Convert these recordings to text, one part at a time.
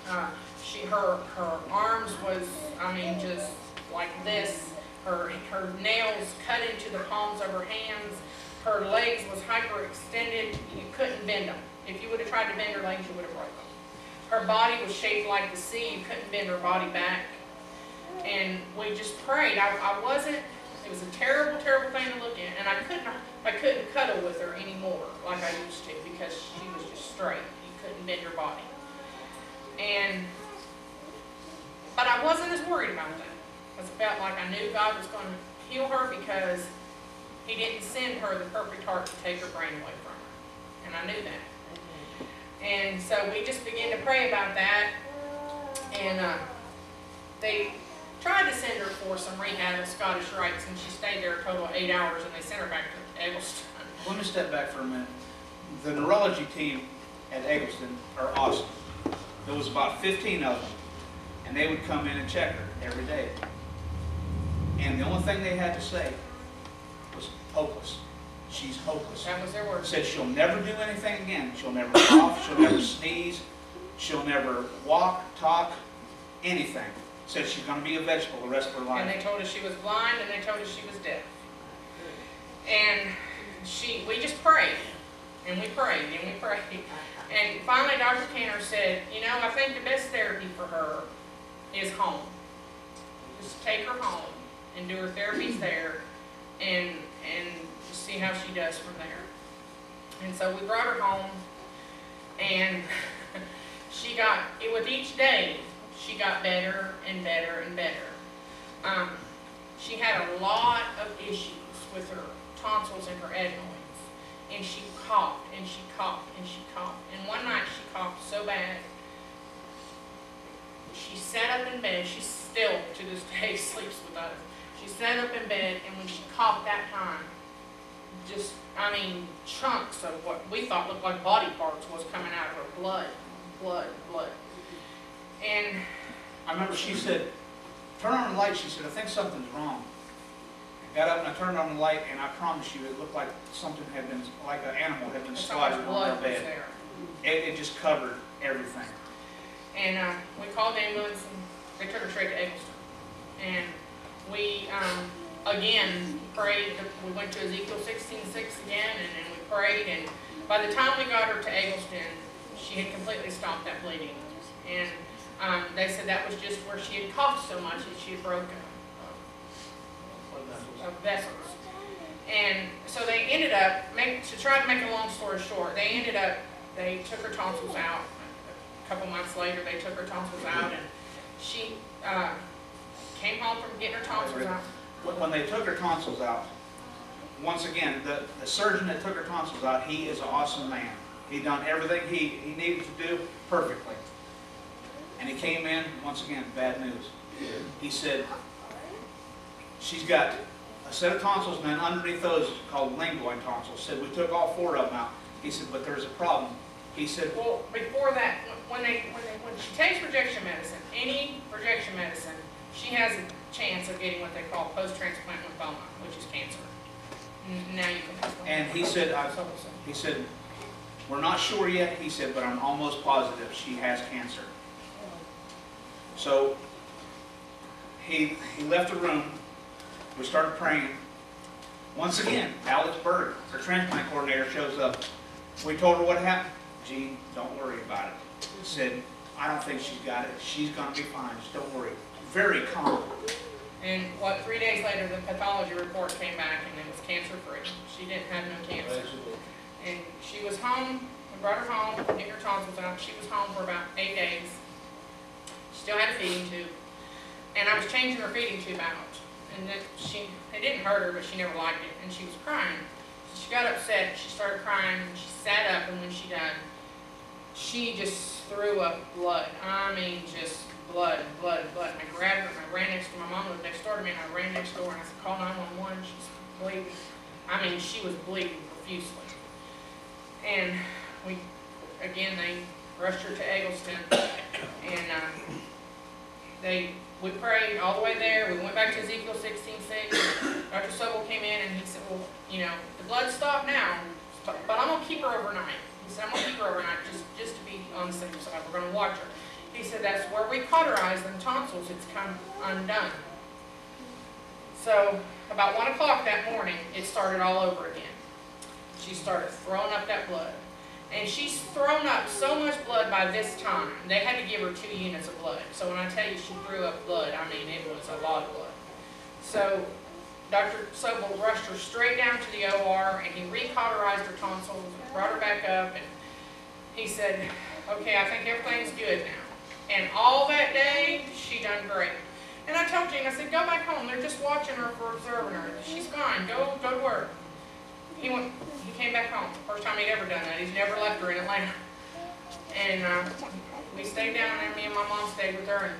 Her arms was, I mean, just like this. Her nails cut into the palms of her hands. Her legs was hyperextended. You couldn't bend them. If you would have tried to bend her legs, you would have broke them. Her body was shaped like the sea. You couldn't bend her body back. And we just prayed. I wasn't, it was a terrible, terrible thing to look at. And I couldn't cuddle with her anymore like I used to because she was just straight. You couldn't bend her body. But I wasn't as worried about that. I felt like I knew God was going to heal her because He didn't send her the perfect heart to take her brain away from her. And I knew that. And so we just began to pray about that. And they tried to send her for some rehab of Scottish Rites, and she stayed there a total of 8 hours, and they sent her back to Eggleston. Let me step back for a minute. The neurology team at Eggleston are awesome. There was about 15 of them, and they would come in and check her every day. And the only thing they had to say was hopeless. She's hopeless. That was their word. Said she'll never do anything again. She'll never cough, she'll never sneeze, she'll never walk, talk, anything. Said she's going to be a vegetable the rest of her life. And they told us she was blind, and they told us she was deaf. And we just prayed, and we prayed, and we prayed. And finally Dr. Cantor said, you know, I think the best therapy for her is home. Just take her home and do her therapies there and just see how she does from there. And so we brought her home, and she got, with each day, she got better and better and better. She had a lot of issues with her tonsils and her adenoids. And she coughed, and she coughed, and she coughed. And one night she coughed so bad, she sat up in bed. She still, to this day, sleeps with us. She sat up in bed, and when she coughed that time, just, I mean, chunks of what we thought looked like body parts was coming out of her. Blood, blood, blood. And I remember she said, turn on the light. She said, I think something's wrong. I got up and I turned on the light, and I promise you it looked like something had been, like an animal had been slaughtered on her bed. It just covered everything. And we called the ambulance, and they took her straight to Eggleston. And we, again, prayed. We went to Ezekiel 16:6 again, and then we prayed. And by the time we got her to Eggleston, she had completely stopped that bleeding. And they said that was just where she had coughed so much that she had broken vessels. And so they ended up, to try to make a long story short, they took her tonsils out. A couple months later, they took her tonsils out, and she came home from getting her tonsils out. When they took her tonsils out, once again, the surgeon that took her tonsils out, he is an awesome man. He'd done everything he needed to do perfectly. And he came in, once again, bad news. He said, she's got a set of tonsils, and then underneath those called linguoid tonsils. Said, we took all 4 of them out. He said, but there's a problem. He said, well, before that, when she takes rejection medicine, any rejection medicine, she has a chance of getting what they call post-transplant lymphoma, which is cancer. Now you can explain. And he said, we're not sure yet. He said, but I'm almost positive she has cancer. So he left the room. We started praying. Once again, Alex Berg, our transplant coordinator, shows up. We told her what happened. Gene, don't worry about it. He said, I don't think she's got it. She's going to be fine. Just don't worry. Very calm. And 3 days later, the pathology report came back, and it was cancer-free. She didn't have no cancer. And she was home. We brought her home, getting her tonsils out. She was home for about 8 days. She still had a feeding tube. And I was changing her feeding tube out. And it didn't hurt her, but she never liked it. And she was crying. So she got upset. She started crying. And she sat up, and when she done, she just threw up blood. I mean, just blood, blood, blood. I grabbed her, and I ran next to my mom, lived next door to me, and I ran next door, and I said, call 911. She's bleeding. I mean, she was bleeding profusely. And they rushed her to Eggleston, and we prayed all the way there. We went back to Ezekiel 16:6. Dr. Sobel came in, and he said, well, you know, the blood stopped now, but I'm going to keep her overnight. He said, I'm going to keep her overnight just to be on the safe side. We're going to watch her. He He said, that's where we cauterize them tonsils. It's come undone. So about 1 o'clock that morning, it started all over again. She started throwing up that blood. And she's thrown up so much blood by this time, they had to give her 2 units of blood. So when I tell you she threw up blood, I mean it was a lot of blood. So Dr. Sobel rushed her straight down to the OR, and he recauterized her tonsils, brought her back up, and he said, okay, I think everything's good now. And all that day, she done great. And I told Gene, I said, go back home. They're just watching her for observing her. She's fine. Go to work. He came back home. First time he'd ever done that. He's never left her in Atlanta. And we stayed down there. Me and my mom stayed with her. And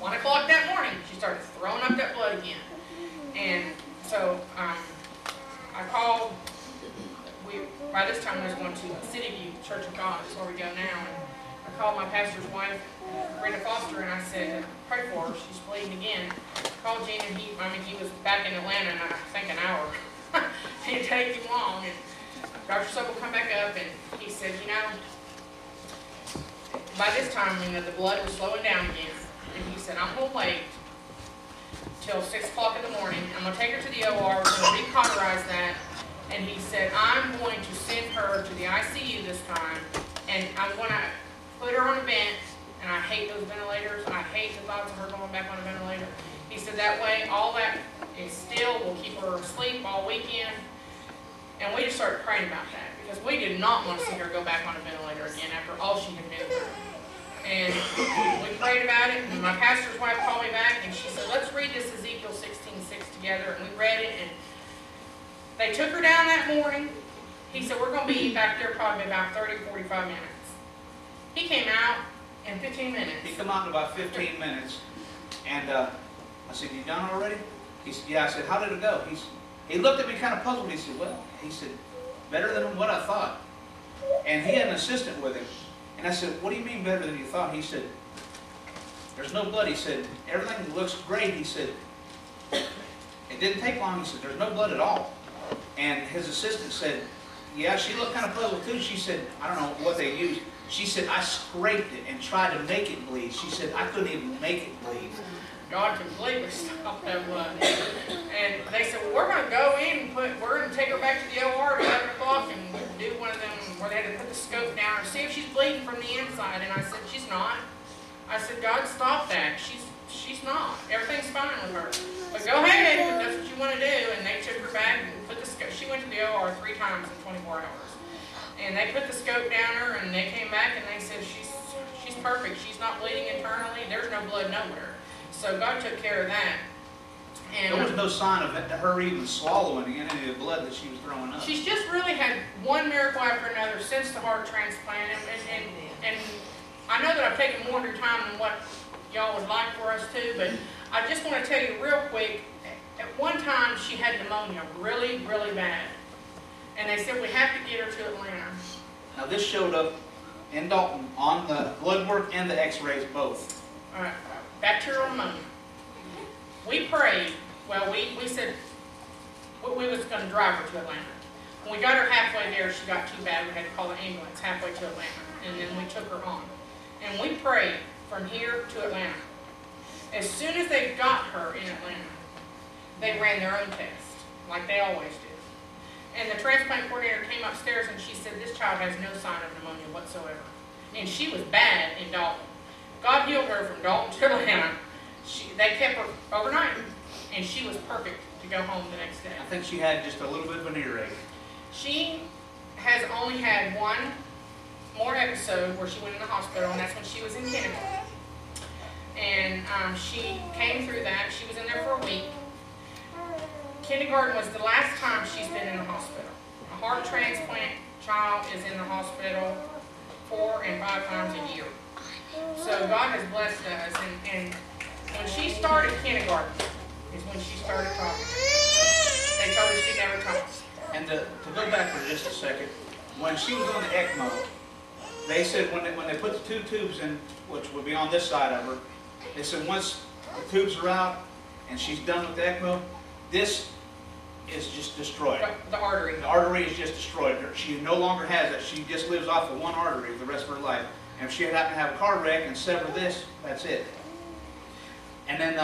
1 o'clock that morning, she started throwing up that blood again. And so I called. By this time, we was going to City View Church of God. That's where we go now. And I called my pastor's wife, Brenda Foster, and I said, pray for her. She's bleeding again. I called Gene, and he was back in Atlanta in, I think, an hour. It didn't take him long. And Dr. Sobel come back up, and he said, by this time, the blood was slowing down again. And he said, I'm going to wait till 6 o'clock in the morning. I'm going to take her to the OR. We're going to recauterize that. And he said, I'm going to send her to the ICU this time, and I'm going to put her on a vent. And I hate those ventilators. I hate the thoughts of her going back on a ventilator. He said that way, all that is still will keep her asleep all weekend. And we just started praying about that, because we did not want to see her go back on a ventilator again after all she had been through. And we prayed about it, and my pastor's wife called me back, and she said, let's read this Ezekiel 16:6 together. And we read it, and they took her down that morning. He said, we're going to be back there probably about 30, 45 minutes. He came out in 15 minutes. He came out in about 15 minutes, and I said, you done already? He said, yeah. I said, how did it go? He looked at me kind of puzzled. He said, well, better than what I thought. And he had an assistant with him. And I said, what do you mean better than you thought? He said, there's no blood. He said, everything looks great. He said, it didn't take long. He said, there's no blood at all. And his assistant said, yeah, she looked kind of puzzled too. She said, I don't know what they used. She said, I scraped it and tried to make it bleed. She said, I couldn't even make it bleed. God completely stopped that blood. And they said, well, we're going to go in and we're going to take her back to the OR at 11 o'clock and do one of them where they had to put the scope down and see if she's bleeding from the inside. And I said, she's not. I said, God, stop that. She's not. Everything's fine with her. But go ahead if that's what you want to do. And they took her back and put the scope. She went to the OR 3 times in 24 hours. And they put the scope down her, and they came back and they said, she's perfect. She's not bleeding internally. There's no blood nowhere. So God took care of that. And there was no sign of her even swallowing any of the blood that she was throwing up. She's just really had one miracle after another since the heart transplant. And I know that I've taken more of your time than what y'all would like for us to, but I just want to tell you real quick, at one time she had pneumonia really, really bad. And they said, we have to get her to Atlanta. Now this showed up in Dalton on the blood work and the x-rays both. Bacterial pneumonia. We prayed. Well, we said we was going to drive her to Atlanta. When we got her halfway there, she got too bad. We had to call the ambulance halfway to Atlanta. And then we took her on. And we prayed from here to Atlanta. As soon as they got her in Atlanta, they ran their own test, like they always do. And the transplant coordinator came upstairs and she said, this child has no sign of pneumonia whatsoever. And she was bad in Dalton. God healed her from Dalton to Atlanta. They kept her overnight, and she was perfect to go home the next day. I think she had just a little bit of an earache. She has only had one more episode where she went in the hospital, and that's when she was in kindergarten. And she came through that. She was in there for a week. Kindergarten was the last time she's been in the hospital. A heart transplant child is in the hospital 4 and 5 times a year. So God has blessed us, and when she started kindergarten is when she started talking. They told her she never talks. And to go back for just a second, when she was on the ECMO, they said when they put the 2 tubes in, which would be on this side of her, they said once the tubes are out and she's done with the ECMO, this is just destroyed. The artery. The artery is just destroyed. She no longer has it. She just lives off of one artery the rest of her life. And if she happened to have a car wreck and sever this, that's it. And then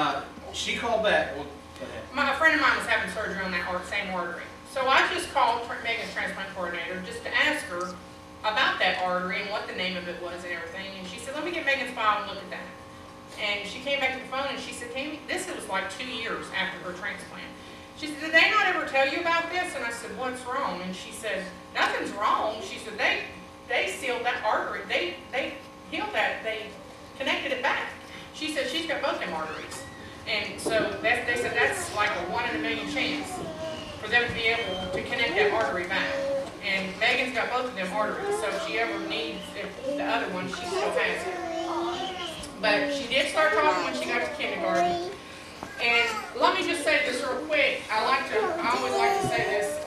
she called back. Well, go ahead. A friend of mine was having surgery on that same artery. So I just called Megan's transplant coordinator just to ask her about that artery and what the name of it was and everything. And she said, let me get Megan's file and look at that. And she came back to the phone and she said, Tammy, this was like 2 years after her transplant. She said, did they not ever tell you about this? And I said, what's wrong? And she said, nothing's wrong. She said, they sealed that artery. They healed that. They connected it back. She said, she's got both them arteries. And so they said that's like a 1 in a million chance for them to be able to connect that artery back. And Megan's got both of them arteries, so if she ever needs the other one, she still has it. But she did start talking when she got to kindergarten. And let me just say this real quick. I always like to say this.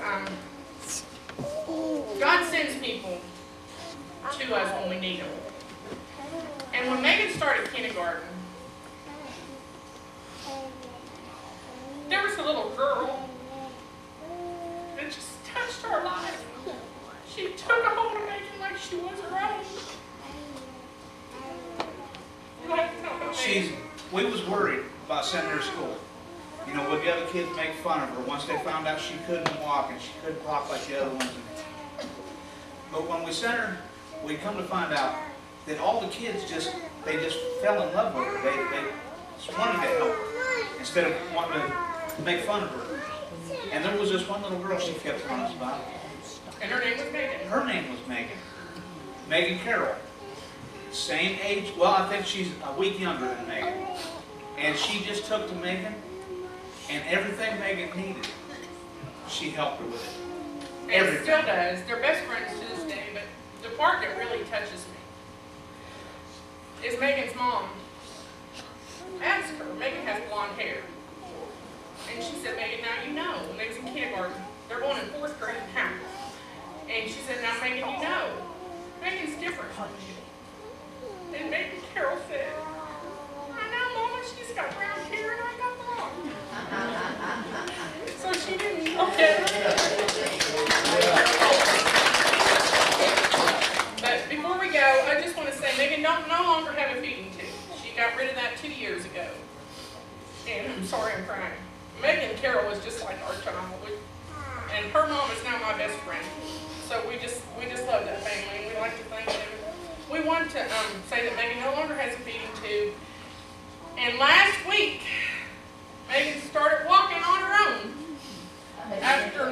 God sends people to us when we need them. And when Megan started kindergarten, there was a little girl that just touched her life. She took a hold of Megan like she was her own. We was worried about sending her to school. You know, would the other kids make fun of her once they found out she couldn't walk and she couldn't talk like the other ones? But when we sent her, we come to find out that all the kids they just fell in love with her. They just wanted to help her instead of wanting to make fun of her. And there was this one little girl she kept telling us about. And her name was Megan. Her name was Megan. Megan Carroll. Same age, well, I think she's a week younger than Megan. And she just took to Megan, and everything Megan needed, she helped her with it. And it still does. They're best friends to this day, but the part that really touches me is Megan's mom. Ask her. Megan has blonde hair. And she said, Megan, now you know. When they was in kindergarten, they're going in 4th grade now. And she said, now Megan, you know. Megan's different from you. And Megan Carroll said, I know, Mama, she's got brown hair and I got blonde. So she didn't look at it. But before we go, I just want to say Megan no longer have a feeding tube. She got rid of that 2 years ago. And I'm sorry I'm crying. Megan Carroll was just like our child. And her mom is now my best friend. So we just love that family, and we like to thank them. We want to say that Megan no longer has a feeding tube. And last week, Megan started walking on her own. After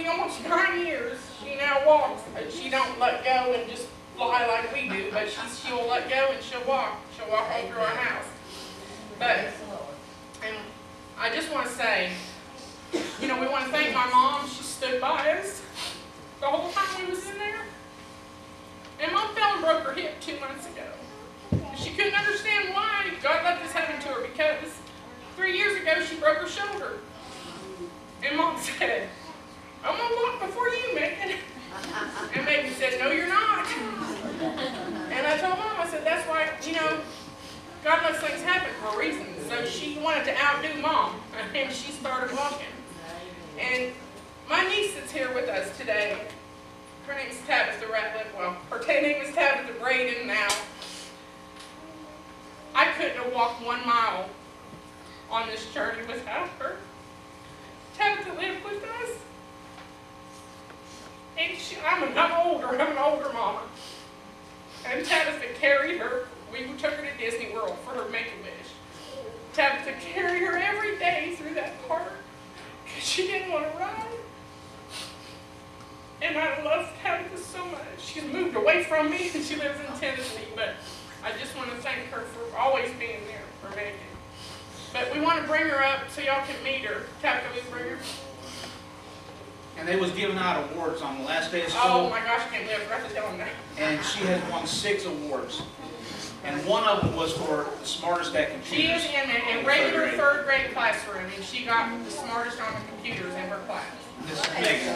almost 9 years, she now walks. She don't let go and just fly like we do, but she'll let go and she'll walk. She'll walk home through our house. But, and I just want to say, you know, we want to thank my mom. She stood by us the whole time we was in there. And Mom fell and broke her hip 2 months ago. She couldn't understand why God let this happen to her, because 3 years ago she broke her shoulder. And Mom said, I'm going to walk before you, Megan. And Megan said, no, you're not. And I told Mom, I said, that's why, you know, God lets things happen for a reason. So she wanted to outdo Mom, and she started walking. And my niece that's here with us today, her name is Tabitha Ratliff. Well, her name is Tabitha Braden now. I couldn't have walked 1 mile on this journey without her. Tabitha lived with us. And I'm an older mama. And Tabitha carried her. We took her to Disney World for her Make-A-Wish. Tabitha carried her every day through that park because she didn't want to ride. And I love Tabitha so much. She's moved away from me and she lives in Tennessee, but I just want to thank her for always being there for Megan. But we want to bring her up so y'all can meet her. Tabitha, will you bring her? And they was giving out awards on the last day of school. Oh my gosh, I can't believe I forgot to tell them that. And she has won 6 awards. And one of them was for the smartest at computers. She is in a regular 3rd grade classroom, and she got the smartest on the computers in her class. This is Megan.